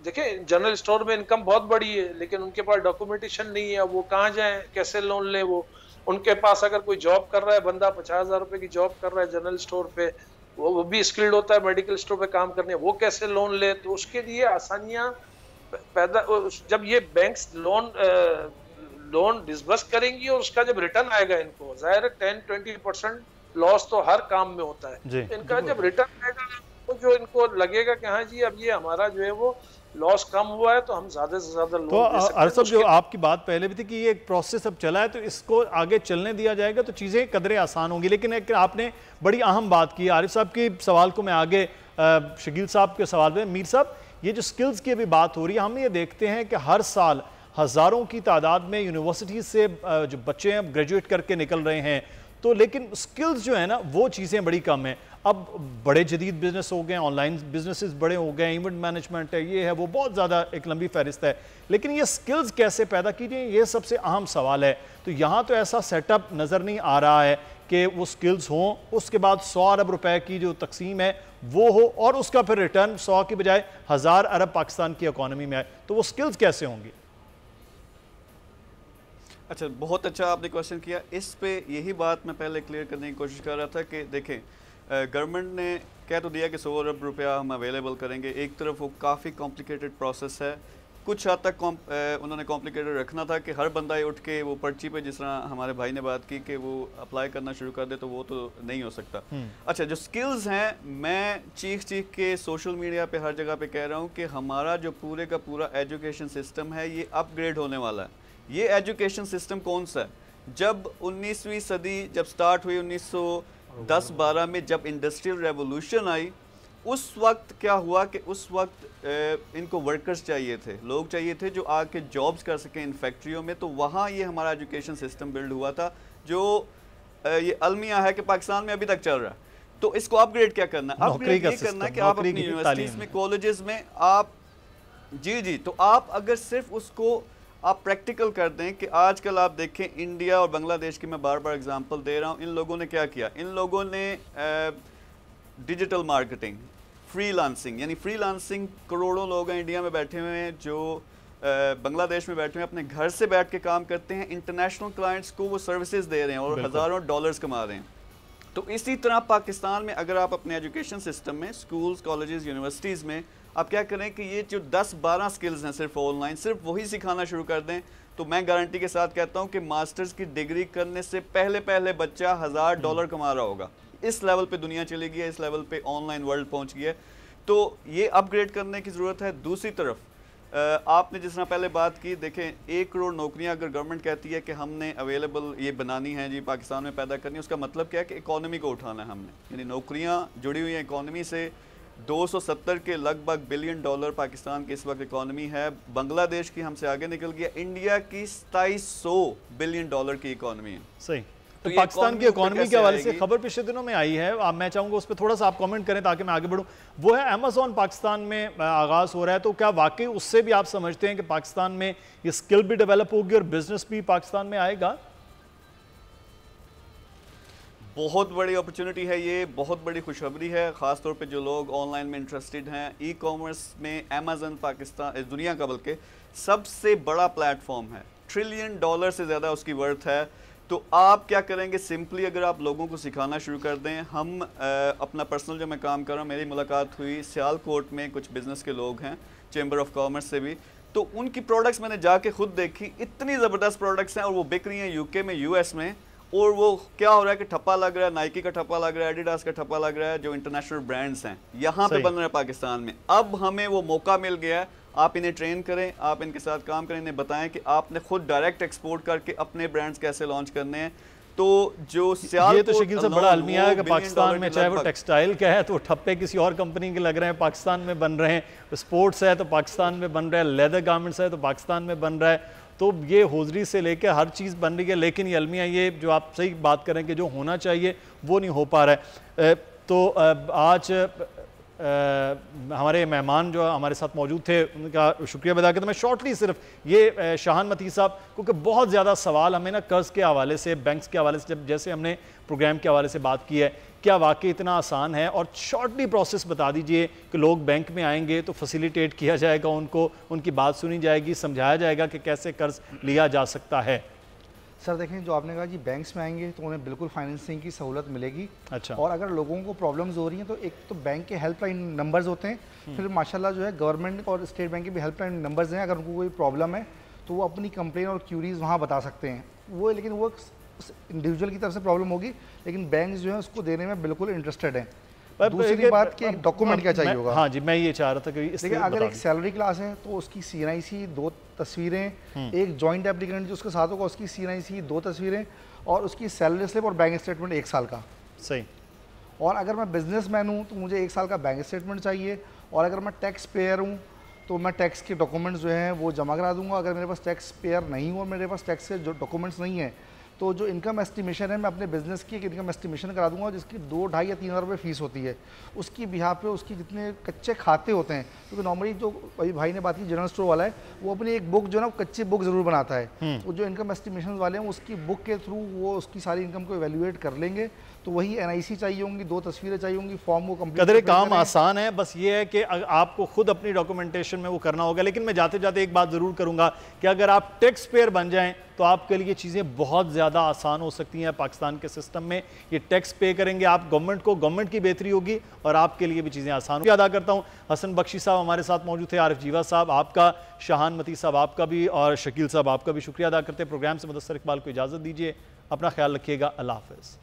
E: देखें जनरल स्टोर में इनकम बहुत बड़ी है लेकिन उनके पास डॉक्यूमेंटेशन नहीं है, वो कहाँ जाएं, कैसे लोन लें। वो उनके पास अगर कोई जॉब कर रहा है बंदा, 50,000 रुपए की जॉब कर रहा है जनरल स्टोर पे, वो भी स्किल्ड होता है मेडिकल स्टोर पे काम करने, वो कैसे लोन ले। तो उसके लिए आसानियां पैदा, जब ये बैंक्स लोन डिसबर्स करेंगी और उसका जब रिटर्न आएगा इनको, जाहिर है 10-20% लॉस तो हर काम में होता है। इनका जब रिटर्न आएगा तो जो इनको लगेगा कि हाँ जी अब ये हमारा जो है वो लॉस कम हुआ है, तो हम ज्यादा से ज्यादा लोन दे सकते हैं।
B: अरसब, जो आपकी बात पहले भी थी कि ये एक प्रोसेस अब चला है, तो इसको आगे चलने दिया जाएगा तो चीज़ें कदरे आसान होंगी। लेकिन एक आपने बड़ी अहम बात की, आरिफ साहब के सवाल को मैं आगे शकील साहब के सवाल में, मीर साहब ये जो स्किल्स की अभी बात हो रही है, हम ये देखते हैं कि हर साल हज़ारों की तादाद में यूनिवर्सिटीज़ से जो बच्चे हैं ग्रेजुएट करके निकल रहे हैं, तो लेकिन स्किल्स जो है ना वो चीज़ें बड़ी कम हैं। अब बड़े जदीद बिजनेस हो गए, ऑनलाइन बिजनेसेस बड़े हो गए, इवेंट मैनेजमेंट है, ये है वो, बहुत ज़्यादा एक लंबी फहरिस्त है, लेकिन ये स्किल्स कैसे पैदा कीजिए, ये सबसे अहम सवाल है। तो यहाँ तो ऐसा सेटअप नज़र नहीं आ रहा है कि वो स्किल्स हों, उसके बाद 100 अरब रुपए की जो तकसीम है वो हो और उसका फिर रिटर्न 100 की बजाय 1000 अरब पाकिस्तान की इकॉनमी में आए, तो वो स्किल्स कैसे होंगी?
F: अच्छा, बहुत अच्छा आपने क्वेश्चन किया। इस पे यही बात मैं पहले क्लियर करने की कोशिश कर रहा था कि देखें, गवर्नमेंट ने कह तो दिया कि 100 अरब रुपया हम अवेलेबल करेंगे। एक तरफ वो काफ़ी कॉम्प्लिकेटेड प्रोसेस है, कुछ हद तक उन्होंने कॉम्प्लिकेटेड रखना था कि हर बंदा उठ के वो पर्ची पे, जिस तरह हमारे भाई ने बात की कि वो अप्लाई करना शुरू कर दे, तो वो तो नहीं हो सकता। अच्छा, जो स्किल्स हैं, मैं चीख के सोशल मीडिया पे हर जगह पे कह रहा हूँ कि हमारा जो पूरे का पूरा एजुकेशन सिस्टम है ये अपग्रेड होने वाला है। ये एजुकेशन सिस्टम कौन सा है? जब 19वीं सदी जब स्टार्ट हुई 1910-12 में, जब इंडस्ट्रियल रेवोल्यूशन आई, उस वक्त क्या हुआ कि उस वक्त इनको वर्कर्स चाहिए थे, लोग चाहिए थे जो आके जॉब्स कर सकें इन फैक्ट्रियों में। तो वहाँ ये हमारा एजुकेशन सिस्टम बिल्ड हुआ था, जो ये अलमिया है कि पाकिस्तान में अभी तक चल रहा है। तो इसको अपग्रेड क्या करना है? अपग्रेड ये करना है कि आप अपनी यूनिवर्सिटीज़ में, कॉलेजेस में आप जी तो आप अगर सिर्फ उसको आप प्रैक्टिकल कर दें कि आजकल आप देखें इंडिया और बांग्लादेश की मैं बार बार एग्जांपल दे रहा हूँ, इन लोगों ने क्या किया? इन लोगों ने डिजिटल मार्केटिंग, फ्रीलांसिंग, यानी फ्रीलांसिंग, करोड़ों लोग हैं इंडिया में बैठे हुए हैं जो बांग्लादेश में बैठे हुए हैं, अपने घर से बैठ के काम करते हैं, इंटरनेशनल क्लाइंट्स को वो सर्विसेज दे रहे हैं और हज़ारों डॉलर्स कमा रहे हैं। तो इसी तरह पाकिस्तान में अगर आप अपने एजुकेशन सिस्टम में, स्कूल्स, कॉलेजेस, यूनिवर्सिटीज़ में आप क्या करें कि ये जो 10-12 स्किल्स हैं सिर्फ ऑनलाइन, सिर्फ वही सिखाना शुरू कर दें, तो मैं गारंटी के साथ कहता हूँ कि मास्टर्स की डिग्री करने से पहले बच्चा $1000 कमा रहा होगा। इस लेवल पे दुनिया चली गई है, इस लेवल पे ऑनलाइन वर्ल्ड पहुँच गया है, तो ये अपग्रेड करने की ज़रूरत है। दूसरी तरफ आपने जिस तरह पहले बात की, देखें 1 करोड़ नौकरियां अगर गवर्नमेंट कहती है कि हमने अवेलेबल ये बनानी है जी, पाकिस्तान में पैदा करनी है, उसका मतलब क्या है कि इकॉनमी को उठाना है हमने, यानी नौकरियां जुड़ी हुई हैं इकॉनमी से। 270 के लगभग $बिलियन पाकिस्तान की इस वक्त इकॉनमी है, बांग्लादेश की हमसे आगे निकल गया, इंडिया की $2700 बिलियन की इकॉनमी है।
B: सही। तो पाकिस्तान की इकॉनमी के हवाले से खबर पिछले दिनों में आई है, अब मैं चाहूँगा उस पर थोड़ा सा आप कमेंट करें ताकि मैं आगे बढ़ूँ। वो है अमेज़ॉन पाकिस्तान में आगाज़ हो रहा है, तो क्या वाकई उससे भी आप समझते हैं कि पाकिस्तान में ये स्किल भी डेवलप होगी और बिजनेस भी पाकिस्तान में आएगा?
F: बहुत बड़ी अपॉर्चुनिटी है ये, बहुत बड़ी खुशखबरी है, ख़ास तौर पे जो लोग ऑनलाइन में इंटरेस्टेड हैं। ई कॉमर्स में अमेज़न पाकिस्तान दुनिया का बल्कि सबसे बड़ा प्लेटफॉर्म है, $1 ट्रिलियन से ज़्यादा उसकी वर्थ है। तो आप क्या करेंगे? सिंपली अगर आप लोगों को सिखाना शुरू कर दें, हम अपना पर्सनल जो मैं काम कर रहा हूँ, मेरी मुलाकात हुई सियालकोट में कुछ बिज़नेस के लोग हैं, चैम्बर ऑफ कॉमर्स से भी, तो उनकी प्रोडक्ट्स मैंने जाके खुद देखी, इतनी ज़बरदस्त प्रोडक्ट्स हैं और वो बिक रही हैं यूके में, यूएस में। और वो क्या हो रहा है कि ठप्पा लग रहा है, नाइकी का ठप्पा लग रहा है, एडिडास का ठप्पा लग रहा है, जो इंटरनेशनल ब्रांड्स हैं यहाँ पे बन रहे हैं पाकिस्तान में। अब हमें वो मौका मिल गया है, आप इन्हें ट्रेन करें, आप इनके साथ काम करें, इन्हें बताएं कि आपने खुद डायरेक्ट एक्सपोर्ट करके अपने ब्रांड्स कैसे लॉन्च करने हैं। तो जो ये
B: तो शकील से बड़ा अलमिया है कि पाकिस्तान में चाहे वो टेक्सटाइल का है तो ठप्पे किसी और कंपनी के लग रहे हैं, पाकिस्तान में बन रहे हैं, स्पोर्ट्स है तो पाकिस्तान में बन रहा है, लेदर गारमेंट्स है तो पाकिस्तान में बन रहा है, तो ये होजरी से लेकर हर चीज़ बन रही है। लेकिन ये अलमिया, ये जो आप सही बात करें कि जो होना चाहिए वो नहीं हो पा रहा है। तो आज हमारे मेहमान जो हमारे साथ मौजूद थे उनका शुक्रिया अदा करता मैं शॉर्टली सिर्फ ये शाहान मती साहब, क्योंकि बहुत ज़्यादा सवाल हमें ना कर्ज़ के हवाले से, बैंक्स के हवाले से, जब जैसे हमने प्रोग्राम के हवाले से बात की है, क्या वाकई इतना आसान है? और शॉर्टली प्रोसेस बता दीजिए कि लोग बैंक में आएंगे तो फैसिलिटेट किया जाएगा, उनको उनकी बात सुनी जाएगी, समझाया जाएगा कि कैसे कर्ज़ लिया जा सकता है।
D: सर देखें, जो आपने कहा जी बैंक्स में आएंगे तो उन्हें बिल्कुल फाइनेंसिंग की सहूलत मिलेगी।
B: अच्छा।
D: और अगर लोगों को प्रॉब्लम्स हो रही हैं तो एक तो बैंक के हेल्पलाइन नंबर्स होते हैं, फिर माशाल्लाह जो है गवर्नमेंट और स्टेट बैंक के भी हेल्पलाइन नंबर्स हैं। अगर उनको कोई प्रॉब्लम है तो वो अपनी कंप्लेन और क्यूरीज वहाँ बता सकते हैं। वो लेकिन वो इंडिविजुअल की तरफ से प्रॉब्लम होगी, लेकिन बैंक जो है उसको देने में बिल्कुल इंटरेस्टेड हैं। दूसरी बात कि डॉक्यूमेंट क्या चाहिए होगा।
B: हाँ जी, मैं ये चाह रहा था कि
D: देखिए, अगर एक सैलरी क्लास है तो उसकी CNIC 2 तस्वीरें, एक जॉइंट एप्लीकेंट जो उसके साथ होगा उसकी CNIC 2 तस्वीरें, और उसकी सैलरी स्लिप और बैंक स्टेटमेंट 1 साल का।
B: सही।
D: और अगर मैं बिजनेसमैन हूँ तो मुझे 1 साल का बैंक स्टेटमेंट चाहिए, और अगर मैं टैक्स पेयर हूँ तो मैं टैक्स के डॉक्यूमेंट्स जो हैं वो जमा करा दूंगा। अगर मेरे पास टैक्स पेयर नहीं हो और मेरे पास टैक्स के जो डॉक्यूमेंट्स नहीं हैं तो जो इनकम एस्टिमेशन है, मैं अपने बिजनेस की एक इनकम एस्टिमेशन करा दूंगा जिसकी 2, 2.5 या 3 हज़ार रुपये फीस होती है। उसकी बिहार पे उसकी जितने कच्चे खाते होते हैं, क्योंकि नॉर्मली जो अभी भाई ने बात की जनरल स्टोर वाला है, वो अपनी एक बुक जो है ना कच्ची बुक ज़रूर बनाता है। वो जो इनकम एस्टिमेशन वाले हैं उसकी बुक के थ्रू वो उसकी सारी इनकम को एवेल्युएट कर लेंगे। तो वही NIC चाहिए होंगी, 2 तस्वीरें चाहिए होंगी, फॉर्म वो कंप्लीट
B: कदरे काम आसान है, बस ये है कि आपको खुद अपनी डॉक्यूमेंटेशन में वो करना होगा। लेकिन मैं जाते जाते एक बात ज़रूर करूंगा कि अगर आप टैक्स पेयर बन जाएं तो आपके लिए चीज़ें बहुत ज़्यादा आसान हो सकती हैं। पाकिस्तान के सिस्टम में ये टैक्स पे करेंगे आप गवर्नमेंट को, गवर्नमेंट की बेहतरी होगी और आपके लिए भी चीज़ें आसान होंगी। अदा करता हूँ हसन बख्शी साहब हमारे साथ मौजूद थे, आरिफ जीवा साहब आपका, शाहान मती साहब आपका भी और शकील साहब आपका भी शुक्रिया अदा करते हैं। प्रोग्राम से मुदस्सर इकबाल को इजाज़त दीजिए, अपना ख्याल रखिएगा, अल्लाह हाफ़िज़।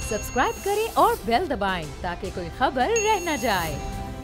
A: सब्सक्राइब करें और बेल दबाएं ताकि कोई खबर रह न जाए।